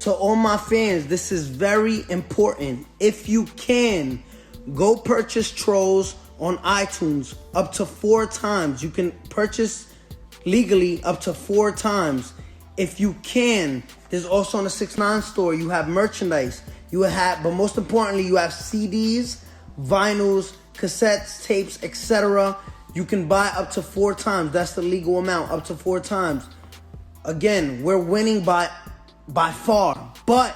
to all my fans, this is very important. If you can, go purchase Trolls on iTunes up to 4 times. You can purchase legally up to 4 times. If you can, there's also on the 6ix9ine store, you have merchandise. But most importantly, you have CDs, vinyls, cassettes, tapes, etc. You can buy up to 4 times. That's the legal amount, up to 4 times. Again, we're winning by far, but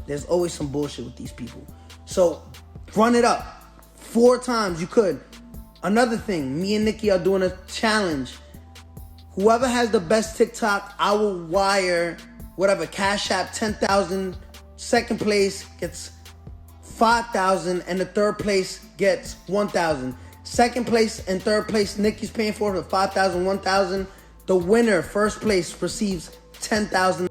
there's always some bullshit with these people. So run it up 4 times. You could. Another thing, me and Nikki are doing a challenge. Whoever has the best TikTok, I will wire whatever, Cash App 10,000. Second place gets 5,000, and the third place gets 1,000. Second place and third place, Nikki's paying for 5,000, 1,000. The winner, first place, receives 10,000.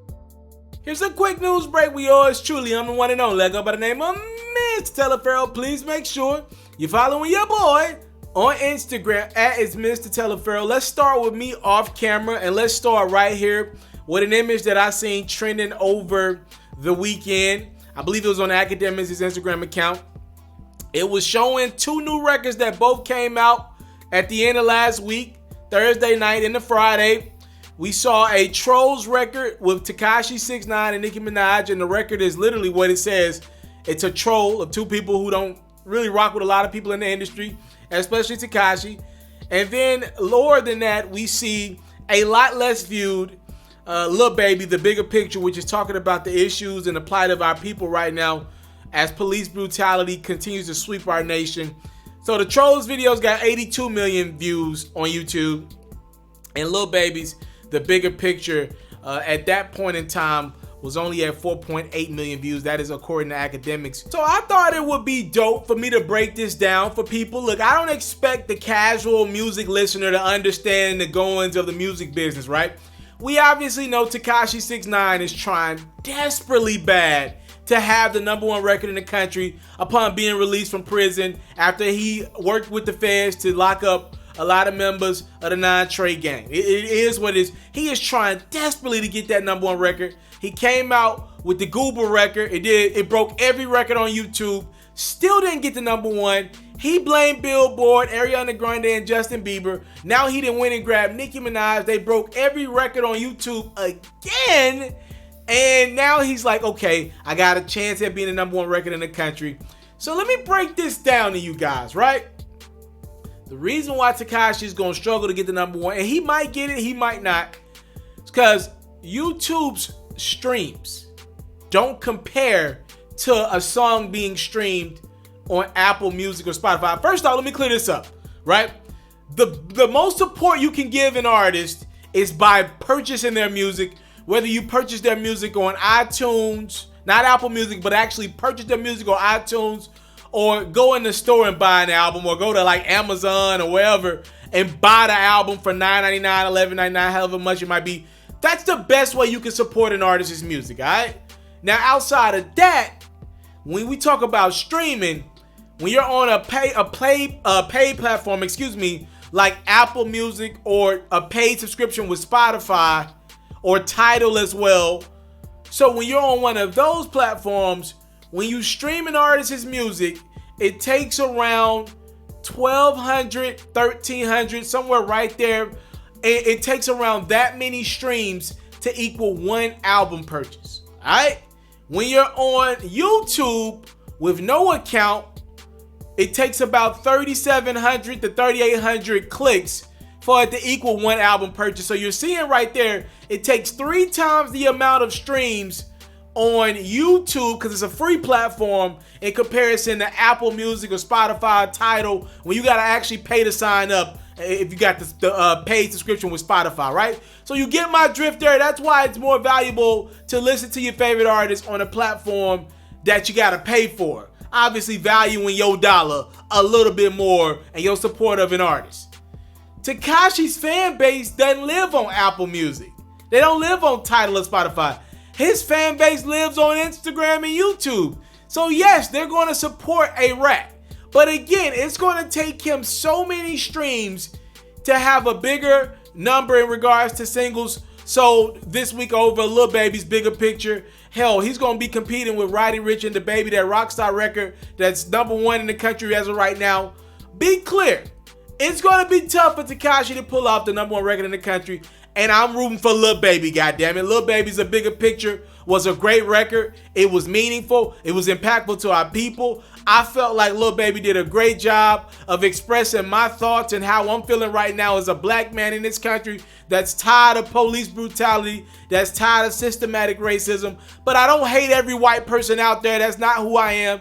Here's a quick news break. We yours truly, I'm the one and only. Let go by the name of Mr. TALIAFERRO. Please make sure you're following your boy on Instagram at itsmrtaliaferro. Let's start with me off camera, and let's start right here with an image that I seen trending over the weekend. I believe it was on Academics' Instagram account. It was showing 2 new records that both came out at the end of last week, Thursday night into Friday. We saw a Trolls record with Tekashi 6ix9ine and Nicki Minaj, and the record is literally what it says. It's a troll of 2 people who don't really rock with a lot of people in the industry, especially Tekashi. And then lower than that, we see a lot less viewed Lil Baby, The Bigger Picture, which is talking about the issues and the plight of our people right now as police brutality continues to sweep our nation. So the Trolls videos got 82 million views on YouTube, and Lil Baby's The Bigger Picture at that point in time was only at 4.8 million views. That is according to Academics. So I thought it would be dope for me to break this down for people. Look, I don't expect the casual music listener to understand the goings of the music business, right? We obviously know Tekashi 6ix9ine is trying desperately bad to have the #1 record in the country upon being released from prison after he worked with the feds to lock up a lot of members of the non-Trey gang. It is what it is. He is trying desperately to get that #1 record. He came out with the Goober record. It broke every record on YouTube. Still didn't get the #1. He blamed Billboard, Ariana Grande, and Justin Bieber. Now he didn't win and grab Nicki Minaj. They broke every record on YouTube again. And now he's like, okay, I got a chance at being the #1 record in the country. So let me break this down to you guys, right? The reason why Tekashi is going to struggle to get the #1, and he might get it, he might not, it's because YouTube's streams don't compare to a song being streamed on Apple Music or Spotify. First off, let me clear this up, right? The most support you can give an artist is by purchasing their music, whether you purchase their music on iTunes, not Apple Music, but actually purchase their music on iTunes, or go in the store and buy an album, or go to like Amazon or wherever and buy the album for $9.99, $11.99, however much it might be. That's the best way you can support an artist's music, all right? Now, outside of that, when we talk about streaming, when you're on a paid platform, like Apple Music, or a paid subscription with Spotify or Tidal as well. So when you're on one of those platforms, when you stream an artist's music, it takes around 1,200, 1,300, somewhere right there. It takes around that many streams to equal 1 album purchase. All right? When you're on YouTube with no account, it takes about 3,700 to 3,800 clicks for it to equal 1 album purchase. So you're seeing right there, it takes 3 times the amount of streams on YouTube, because it's a free platform, in comparison to Apple Music or Spotify, Tidal, when you got to actually pay to sign up if you got the paid subscription with Spotify, right? So you get my drift there. That's why it's more valuable to listen to your favorite artist on a platform that you got to pay for. Obviously valuing your dollar a little bit more and your support of an artist. Tekashi's fan base doesn't live on Apple Music. They don't live on Tidal or Spotify. His fan base lives on Instagram and YouTube. So yes, they're going to support a rap. But again, it's going to take him so many streams to have a bigger number in regards to singles sold this week over Lil Baby's Bigger Picture. Hell, he's going to be competing with Roddy Ricch and DaBaby, that Rockstar record that's #1 in the country as of right now. Be clear, it's going to be tough for Tekashi to pull off the #1 record in the country, and I'm rooting for Lil Baby, goddammit. Lil Baby's A Bigger Picture was a great record. It was meaningful. It was impactful to our people. I felt like Lil Baby did a great job of expressing my thoughts and how I'm feeling right now as a black man in this country that's tired of police brutality, that's tired of systematic racism. But I don't hate every white person out there. That's not who I am.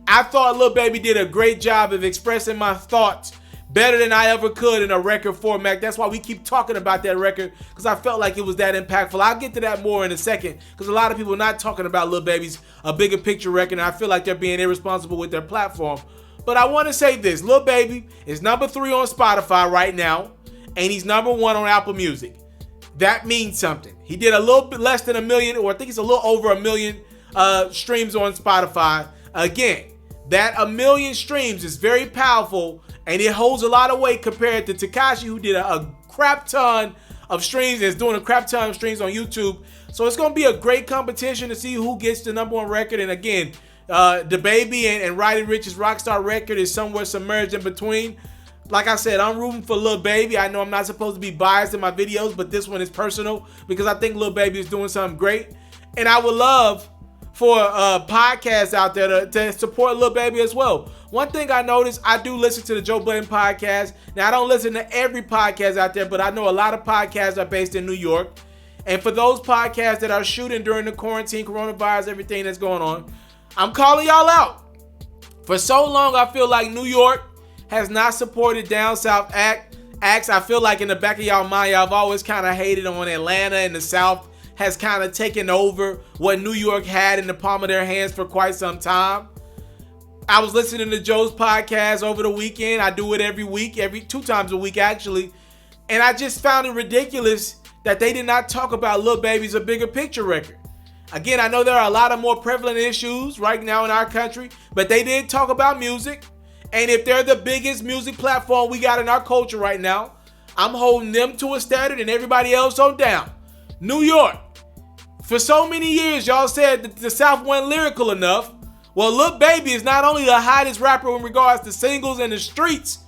I thought Lil Baby did a great job of expressing my thoughts better than I ever could in a record format. That's why we keep talking about that record, because I felt like it was that impactful. I'll get to that more in a second, because a lot of people are not talking about Lil Baby's A Bigger Picture record, and I feel like they're being irresponsible with their platform. But I want to say this. Lil Baby is #3 on Spotify right now, and he's #1 on Apple Music. That means something. He did a little bit less than 1 million, or I think it's a little over 1 million streams on Spotify. Again, that 1 million streams is very powerful, and it holds a lot of weight compared to Tekashi, who did a crap ton of streams, is doing a crap ton of streams on YouTube. So it's going to be a great competition to see who gets the #1 record. And again, DaBaby and Roddy Ricch's Rockstar record is somewhere submerged in between. Like I said, I'm rooting for Lil Baby. I know I'm not supposed to be biased in my videos, but this one is personal because I think Lil Baby is doing something great. And I would love for podcasts out there to support Lil Baby as well. One thing I noticed, I do listen to the Joe Budden podcast. Now, I don't listen to every podcast out there, but I know a lot of podcasts are based in New York. And for those podcasts that are shooting during the quarantine, coronavirus, everything that's going on, I'm calling y'all out. For so long, I feel like New York has not supported Down South acts. I feel like in the back of y'all mind, y'all have always kind of hated on Atlanta, and the South has kind of taken over what New York had in the palm of their hands for quite some time. I was listening to Joe's podcast over the weekend. I do it every week, 2 times a week actually. And I just found it ridiculous that they did not talk about Lil Baby's A Bigger Picture record. Again, I know there are a lot of more prevalent issues right now in our country, but they did talk about music. And if they're the biggest music platform we got in our culture right now, I'm holding them to a standard and everybody else on down. New York. For so many years, y'all said that the South wasn't lyrical enough. Well, Lil Baby is not only the hottest rapper in regards to singles and the streets,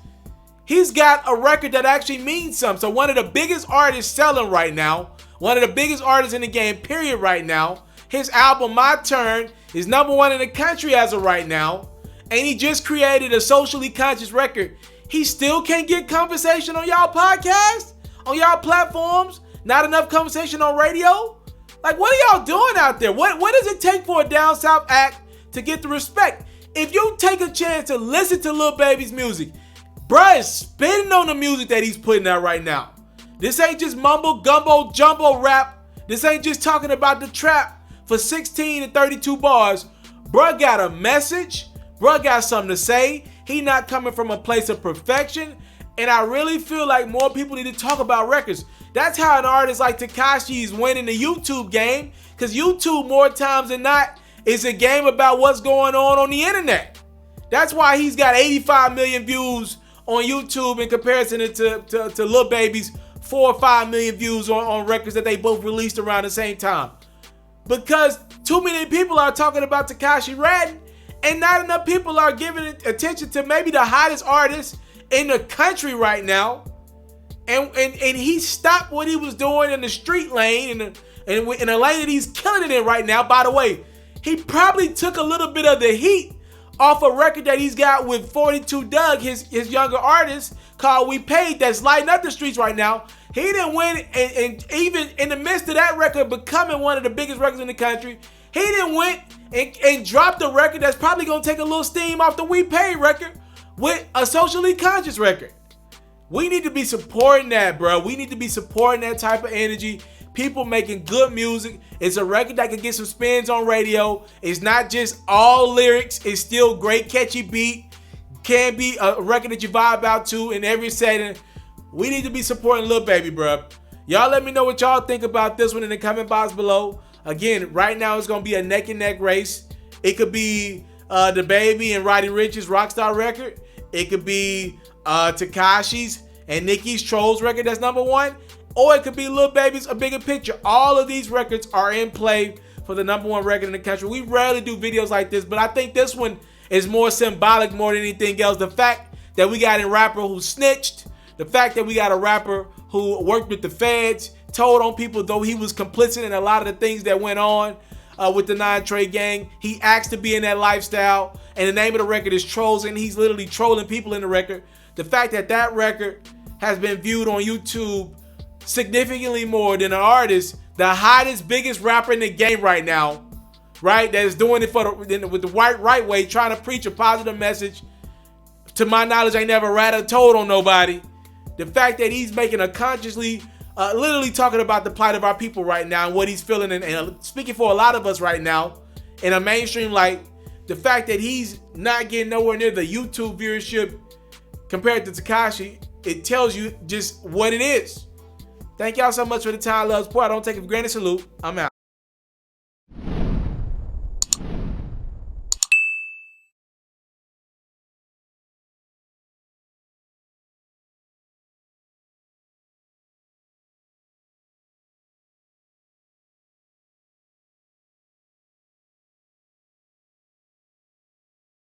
he's got a record that actually means something. So one of the biggest artists selling right now, one of the biggest artists in the game, period, right now, his album, My Turn, is #1 in the country as of right now. And he just created a socially conscious record. He still can't get conversation on y'all podcasts, on y'all platforms. Not enough conversation on radio. Like, what are y'all doing out there? What does it take for a Down South act to get the respect? If you take a chance to listen to Lil Baby's music, bruh is spitting on the music that he's putting out right now. This ain't just mumble, gumbo, jumbo rap. This ain't just talking about the trap for 16 and 32 bars. Bruh got a message. Bruh got something to say. He not coming from a place of perfection. And I really feel like more people need to talk about records. That's how an artist like Tekashi is winning the YouTube game. Because YouTube, more times than not, is a game about what's going on the internet. That's why he's got 85 million views on YouTube in comparison to Lil Baby's 4 or 5 million views on records that they both released around the same time. Because too many people are talking about Tekashi ratting, and not enough people are giving attention to maybe the hottest artist in the country right now. And he stopped what he was doing in the street lane, in a lane that he's killing it in right now. By the way, he probably took a little bit of the heat off a record that he's got with 42 Doug, his younger artist, called We Paid, that's lighting up the streets right now. He didn't win, and even in the midst of that record becoming one of the biggest records in the country, he didn't win and drop the record that's probably going to take a little steam off the We Paid record with a socially conscious record. We need to be supporting that, bro. We need to be supporting that type of energy. People making good music. It's a record that can get some spins on radio. It's not just all lyrics. It's still great, catchy beat. Can be a record that you vibe out to in every setting. We need to be supporting Lil Baby, bro. Y'all let me know what y'all think about this one in the comment box below. Again, right now it's going to be a neck and neck race. It could be DaBaby and Roddy Ricch's Rockstar record. It could be Tekashi's and Nicki's Trolls record that's #1. or it could be Lil Baby's A Bigger Picture. All of these records are in play for the #1 record in the country. We rarely do videos like this, but I think this one is more symbolic more than anything else. The fact that we got a rapper who snitched, the fact that we got a rapper who worked with the feds, told on people though he was complicit in a lot of the things that went on with the 9 Trey gang. He asked to be in that lifestyle, and the name of the record is Trolls, and he's literally trolling people in the record. The fact that that record has been viewed on YouTube significantly more than an artist, the hottest, biggest rapper in the game right now, right, that is doing it with the right way, trying to preach a positive message. To my knowledge, I never ratted told on nobody. The fact that he's making a consciously, literally talking about the plight of our people right now and what he's feeling, and speaking for a lot of us right now in a mainstream light. The fact that he's not getting nowhere near the YouTube viewership compared to Tekashi, it tells you just what it is. Thank y'all so much for the time, love, support. I don't take it for granted. Salute. I'm out.